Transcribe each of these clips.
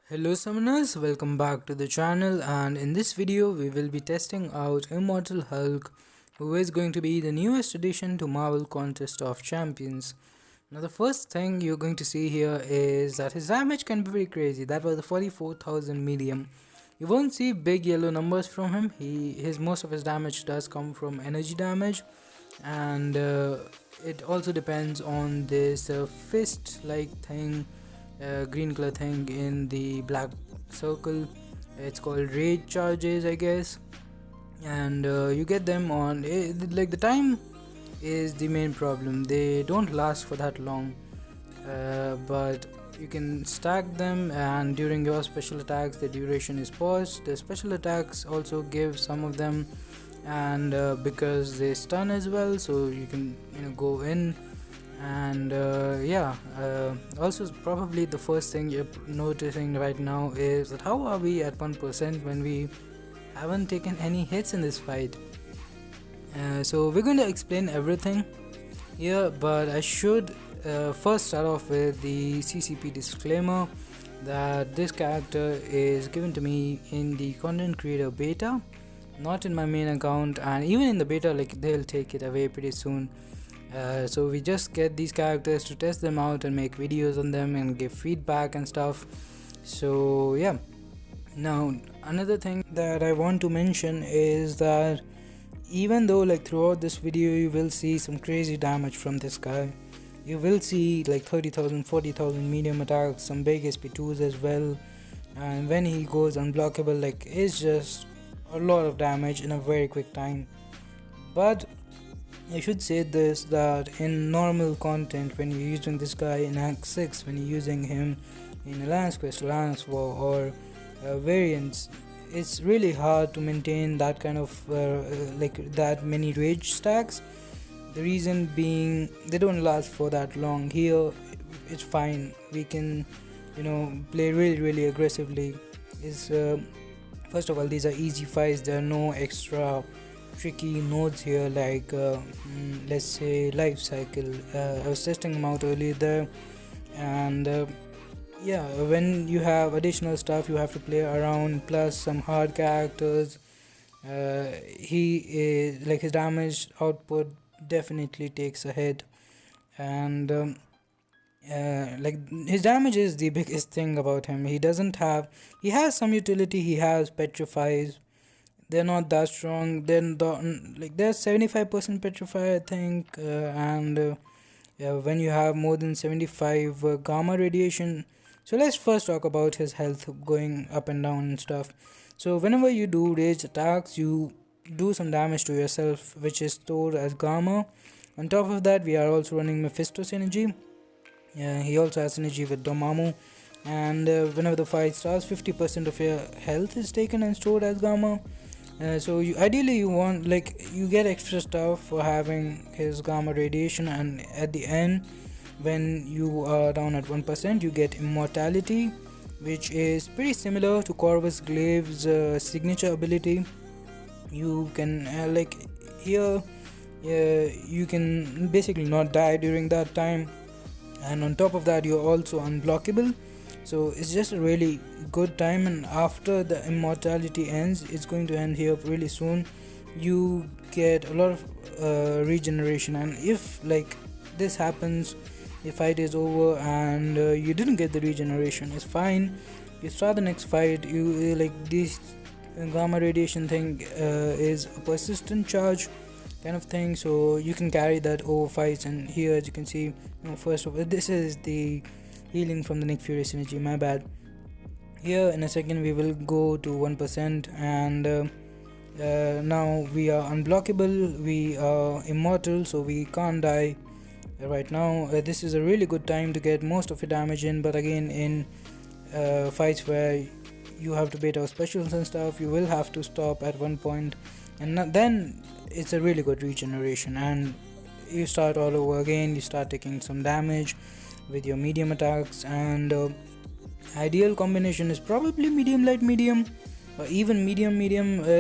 Hello summoners, welcome back to the channel, and in this video we will be testing out Immortal Hulk, who is going to be the newest addition to Marvel Contest of Champions. Now the first thing you're going to see here is that his damage can be very crazy. That was the 44,000 medium. You won't see big yellow numbers from him. Most of his damage does come from energy damage, and it also depends on this fist like thing, green color thing in the black circle. It's called rage charges, I guess, and you get them on like the time is the main problem. They don't last for that long, but you can stack them, and during your special attacks the duration is paused. The special attacks also give some of them, and because they stun as well, so you can go in. And also probably the first thing you're noticing right now is that how are we at 1% when we haven't taken any hits in this fight. So we're going to explain everything here, but I should first start off with the CCP disclaimer that this character is given to me in the content creator beta, not in my main account, and even in the beta like they'll take it away pretty soon. So we just get these characters to test them out and make videos on them and give feedback and stuff. So yeah, now another thing that I want to mention is that even though like throughout this video you will see some crazy damage from this guy, you will see like 30,000 40,000 medium attacks, some big SP2s as well, and when he goes unblockable, like it's just a lot of damage in a very quick time. But I should say this, that in normal content, when you're using this guy in Act 6, when you're using him in Alliance Quest, Alliance War or variants, it's really hard to maintain that kind of like that many rage stacks. The reason being they don't last for that long. Here it's fine, we can play really aggressively. Is First of all, these are easy fights. There are no extra tricky nodes here like let's say life cycle. I was testing them out earlier there, and yeah, when you have additional stuff you have to play around, plus some hard characters, he is like his damage output definitely takes a hit, and like his damage is the biggest thing about him. He has some utility. He has petrifies. They're not that strong. Then like they're 75% petrify, I think, and yeah, when you have more than 75 gamma radiation. So let's first talk about his health going up and down and stuff. So whenever you do rage attacks, you do some damage to yourself, which is stored as gamma. On top of that, we are also running Mephisto's energy. He also has synergy with Dormammu, and whenever the fight starts, 50% of your health is taken and stored as gamma. So ideally you want, like, you get extra stuff for having his gamma radiation, and at the end when you are down at 1% you get immortality, which is pretty similar to Corvus Glaive's signature ability. You can like here you can basically not die during that time, and on top of that you're also unblockable. So it's just a really good time, and after the immortality ends, it's going to end here really soon, you get a lot of regeneration. And if like this happens, the fight is over and you didn't get the regeneration, it's fine. You start the next fight. You like this gamma radiation thing is a persistent charge kind of thing, so you can carry that over fights. And here, as you can see, first of all, this is the healing from the Nick Fury synergy, my bad. Here in a second we will go to 1%, and now we are unblockable, we are immortal, so we can't die right now. This is a really good time to get most of your damage in, but again in fights where you have to bait out specials and stuff, you will have to stop at one point, and then it's a really good regeneration, and you start all over again. You start taking some damage with your medium attacks, and ideal combination is probably medium light medium, or even medium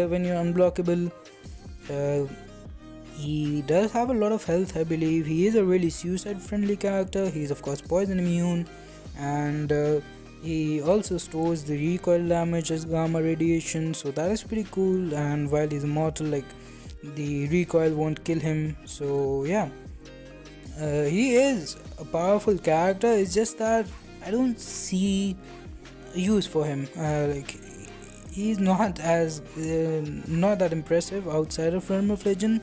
when you're unblockable. He does have a lot of health, I believe. He is a really suicide friendly character. He's of course poison immune, and He also stores the recoil damage as gamma radiation, so that is pretty cool. And while he's immortal, like, the recoil won't kill him. So yeah, he is a powerful character. It's just that I don't see use for him. Like, he's not that impressive outside of Realm of Legend.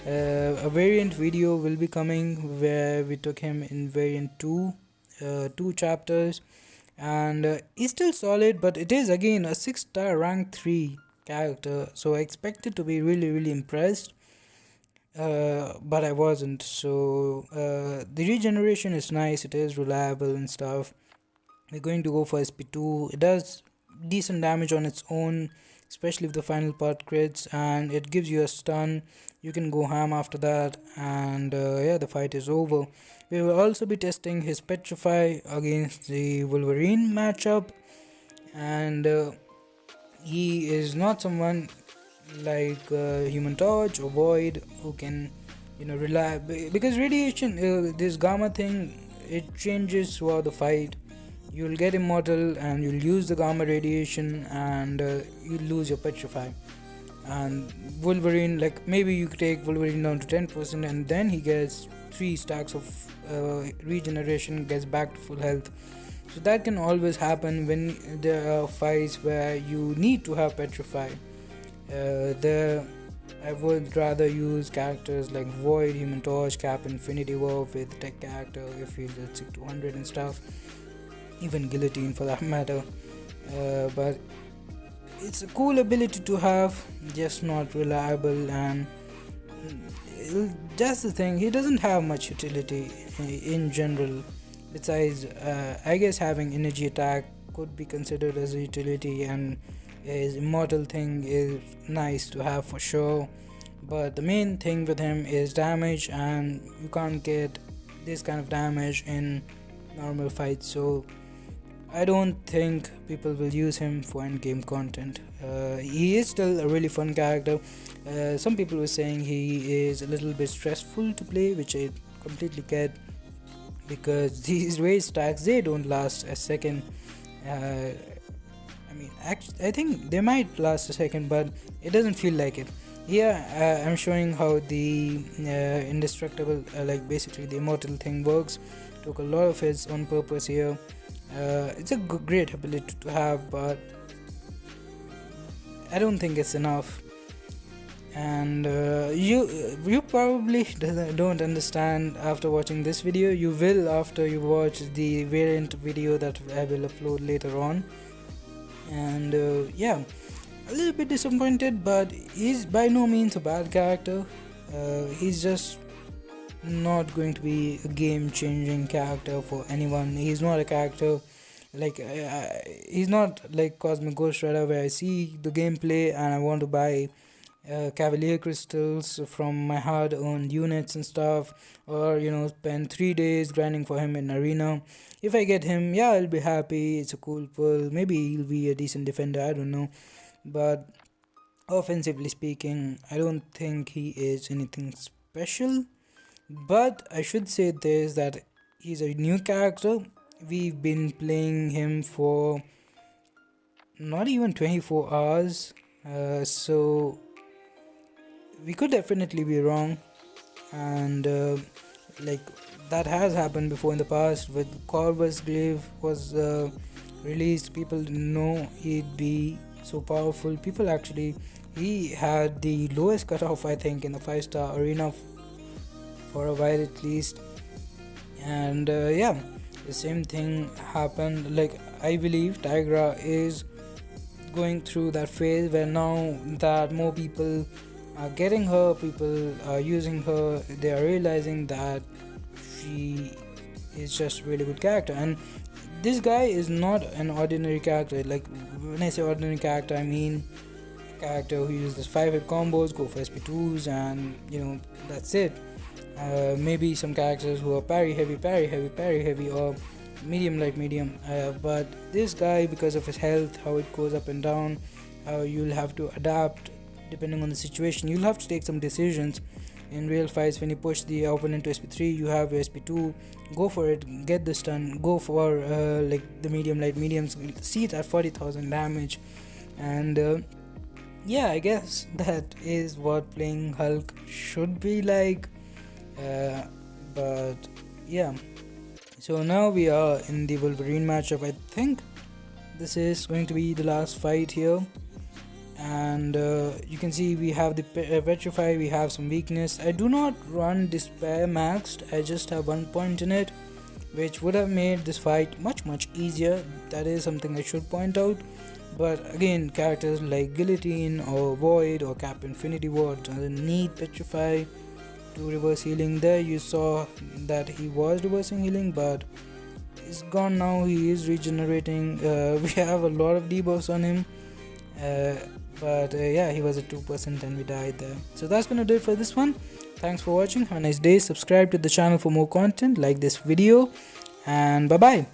A variant video will be coming where we took him in variant 2, 2 chapters, and he's still solid, but it is again a 6-star rank 3 character, so I expected to be really impressed, but I wasn't. So the regeneration is nice, it is reliable and stuff. We're going to go for SP2. It does decent damage on its own, especially if the final part crits, and it gives you a stun. You can go ham after that, and yeah, the fight is over. We will also be testing his Petrify against the Wolverine matchup, and he is not someone like Human Torch or Void who can, rely, because radiation, this gamma thing, it changes throughout the fight. You'll get immortal and you'll use the gamma radiation, and you'll lose your Petrify. And Wolverine, like, maybe you take Wolverine down to 10% and then he gets 3 stacks of regeneration, gets back to full health. So that can always happen when there are fights where you need to have Petrify. There I would rather use characters like Void, Human Torch, Cap, Infinity War with tech character if he's at 6200 and stuff, even Guillotine for that matter. But it's a cool ability to have, just not reliable, and that's the thing, he doesn't have much utility in general. Besides, I guess having energy attack could be considered as a utility, and his immortal thing is nice to have for sure, but the main thing with him is damage, and you can't get this kind of damage in normal fights, so I don't think people will use him for endgame content. He is still a really fun character. Some people were saying he is a little bit stressful to play, which I completely get, because these raid stacks, they don't last a second. Actually, I think they might last a second, but it doesn't feel like it. Here I'm showing how the indestructible, like basically the immortal thing works. Took a lot of hits on purpose here. It's a great ability to have, but I don't think it's enough. And you probably don't understand after watching this video. You will after you watch the variant video that I will upload later on. And yeah, a little bit disappointed, but he's by no means a bad character. He's just not going to be a game-changing character for anyone. He's not a character like he's not like Cosmic Ghost Rider, where I see the gameplay and I want to buy Cavalier crystals from my hard-earned units and stuff, or spend 3 days grinding for him in arena. If I get him, yeah, I'll be happy. It's a cool pull. Maybe he'll be a decent defender, I don't know, but offensively speaking, I don't think he is anything special. But I should say this, that he's a new character. We've been playing him for not even 24 hours, so we could definitely be wrong. And like, that has happened before in the past. With Corvus Glaive was released, people didn't know he'd be so powerful. People actually, he had the lowest cutoff, I think, in the 5-star arena for a while at least. And yeah, the same thing happened. Like, I believe Tigra is going through that phase where now that more people are getting her, people are using her, they are realizing that she is just a really good character. And this guy is not an ordinary character. Like, when I say ordinary character, I mean a character who uses 5-hit combos, go for SP2s, and that's it. Maybe some characters who are parry heavy, or medium light medium, but this guy, because of his health, how it goes up and down, how you'll have to adapt depending on the situation, you'll have to take some decisions. in real fights. When you push the opponent to SP3, you have your SP2, go for it, get the stun, go for like the mediums, see it at 40,000 damage. And yeah, I guess that is what playing Hulk should be like. But yeah, so now we are in the Wolverine matchup. I think this is going to be the last fight here, and you can see we have the Petrify, we have some weakness. I do not run Despair maxed, I just have 1 point in it, which would have made this fight much easier. That is something I should point out. But again, characters like Guillotine or Void or Cap Infinity War doesn't need Petrify to reverse healing. There you saw that he was reversing healing, but it's gone now. He is regenerating. We have a lot of debuffs on him, but yeah, he was at 2% and we died there. So that's gonna do it for this one. Thanks for watching. Have a nice day. Subscribe to the channel for more content, like this video, and bye bye.